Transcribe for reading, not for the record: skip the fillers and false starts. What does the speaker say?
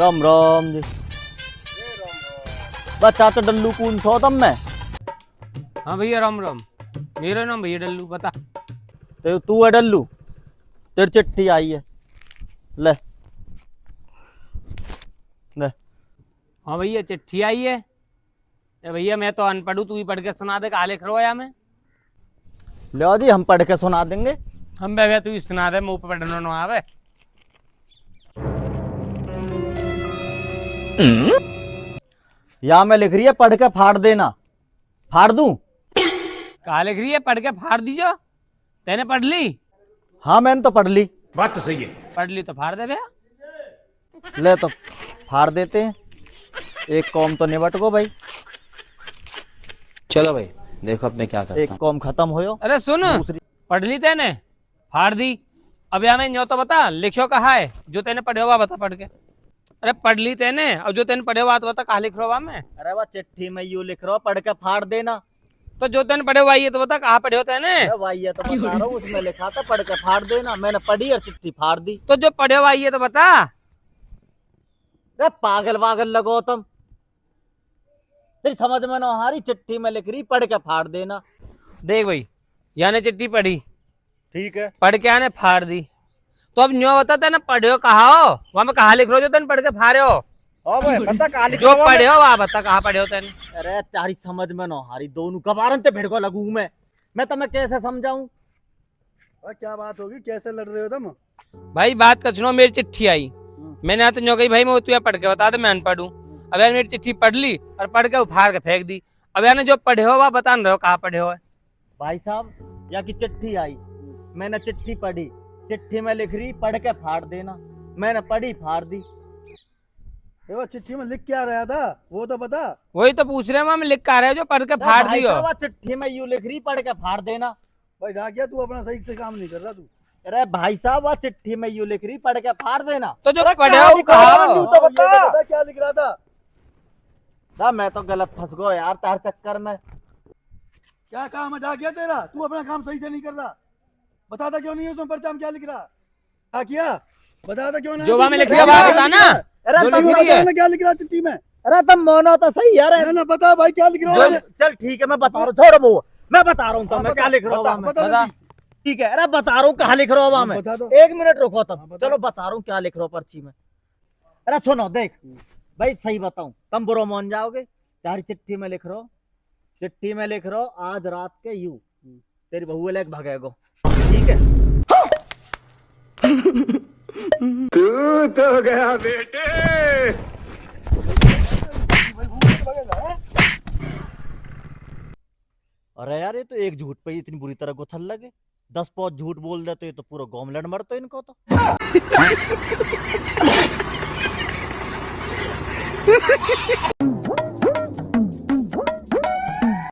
राम राम जी। बस चाचा डल्लू कौन सो तम में? हाँ भैया राम राम। मेरा नाम भैया डल्लू बता। तो तू है डल्लू, तेरी चिट्ठी आई है, ले ले। हाँ भैया चिट्ठी आई है। भैया मैं तो अनपढ़ हूँ, तू ही पढ़ के सुना दे कहा लिख रहा मैं। लो जी, हम पढ़ के सुना देंगे। हम भैया तू ही सुना दे, मुँह पे पढ़ना ना आवे। यहाँ में लिख रही है पढ़ के फाड़ देना। फाड़ दूं? कहा लिख रही है पढ़ के फाड़ दीजो। तेने पढ़ ली? हाँ मैंने तो पढ़ ली। बात तो सही है। पढ़ ली तो फाड़ दे भैया। ले तो फाड़ देते हैं, एक कॉम तो निबट गो भाई। चलो भाई देखो अब मैं क्या करता एक हूँ। कॉम खत्म होयो। अरे सुन, दूसरी पढ़ ली तेने, फाड़ दी। अब यहाँ में जो तो बता लिखो कहा है, जो तेने पढ़े हुआ बता पढ़ के। अरे पढ़ ली तेने, अब जो तेने पढ़े हुआ तो बता कहा लिख रहा मैं। अरे वह चिट्ठी में यू लिख रहा, पढ़ के फाड़ देना। तो जो तेने पढ़े हुआ ये तो बता कहाँ पढ़े हो तेने। अरे भाई ये तो बता रहा हूँ, उसमें लिखा था पढ़ के फाड़ देना, मैंने पढ़ी और चिट्ठी फाड़ दी। तो जो पढ़े हुआ ये तो बता। अरे पागल वागल लगो तुम, फिर समझ में ना हारी। चिट्ठी में लिख रही पढ़ के फाड़ देना। देख भाई, याने चिट्ठी पढ़ी, ठीक है, पढ़ के आने फाड़ दी। तो अब न्यो बता तेने पढ़े हो कहा हो, वहां में कहा लिख रहे हो जो तेने पढ़ के फाड़े हो। पता कहा लिख जो रहा हूँ पढ़े मैं? हो वहां बता कहाँ पढ़े हो तेने। अरे तारी समझ में ना हारी, दोनों कबारन ते भिड़को लगू मैं तुम्हें कैसे समझाऊं? क्या बात होगी, कैसे लड़ रहे हो तुम? भाई बात कर सुनो, मेरी चिट्ठी आई, मैंने यहाँ तो न्यो कही भाई मैं तू पढ़ के बता दे, मैं अनपढ़ हूँ। अब यार मेरी चिट्ठी पढ़ ली और पढ़ के उफाड़ के फेंक दी। अब यार जो पढ़े हो वह बता रहे हो कहाँ पढ़े हो। भाई साहब या की चिट्ठी आई, मैंने चिट्ठी पढ़ी, चिट्ठी में लिख रही पढ़ के फाड़ देना, मैंने पढ़ी फाड़ दी। वो चिट्ठी में लिख क्या रहा था वो तो बता। वही तो पूछ रहे हैं, मैं लिख कर रहे हो जो पढ़ के फाड़ भाई दी हो। साहब, वह चिट्ठी में यू लिख रही पढ़ के फाड़ देना। भाई डाकिया तू अपना सही से काम नहीं कर रहा तू। अरे भाई साहब, वह चिट्ठी में यू लिख रही पढ़ के फाड़ देना। तो जो अरे पढ़े कहाँ हो लिखा कहा है? हो। यूं तो बता। ये तो बता क्या लिख रहा था। ना मैं तो गलत फंस गया यार तार चक्कर में। क्या काम है डाकिया तेरा, तू अपना काम सही से नहीं कर रहा। बताता क्यों नहीं है उसमें पर्चा में क्या लिख रहा। डाकिया बताता क्यों नहीं? जो वहाँ में लिख रही है वहाँ बता ना। अरे जो तुम लिख रही है। क्या लिख रहा चिट्ठी में? अरे तुम मोनो तो सही यार। ना बता भाई क्या लिख रहा है। चल ठीक है, मैं बता रहा हूँ, छोड़ो वो, मैं बता रहा हूँ तुम्हें क्या लिख रहा हूँ वहाँ में। बता। ठीक है, अरे बता रहा हूँ कहाँ लिख रहा हूँ वहाँ में। बता दो। एक मिनट रुको तुम, बता। चलो बता रहा हूँ क्या लिख रहा हूँ पर्ची में। अरे सुनो देख भाई, सही बताऊं तुम बुरा मान जाओगे। चार चिट्ठी में लिख रहा हूँ, चिट्ठी में लिख रहा हूँ आज रात के यू तेरी बहू लेके भागेगो, ठीक है। तू तो गया बेटे। अरे यार ये तो एक झूठ पे ही इतनी बुरी तरह गुथल लगे, 10 पौध झूठ बोल दे तो ये तो पूरा गांव लड़ मरतो इनको तो।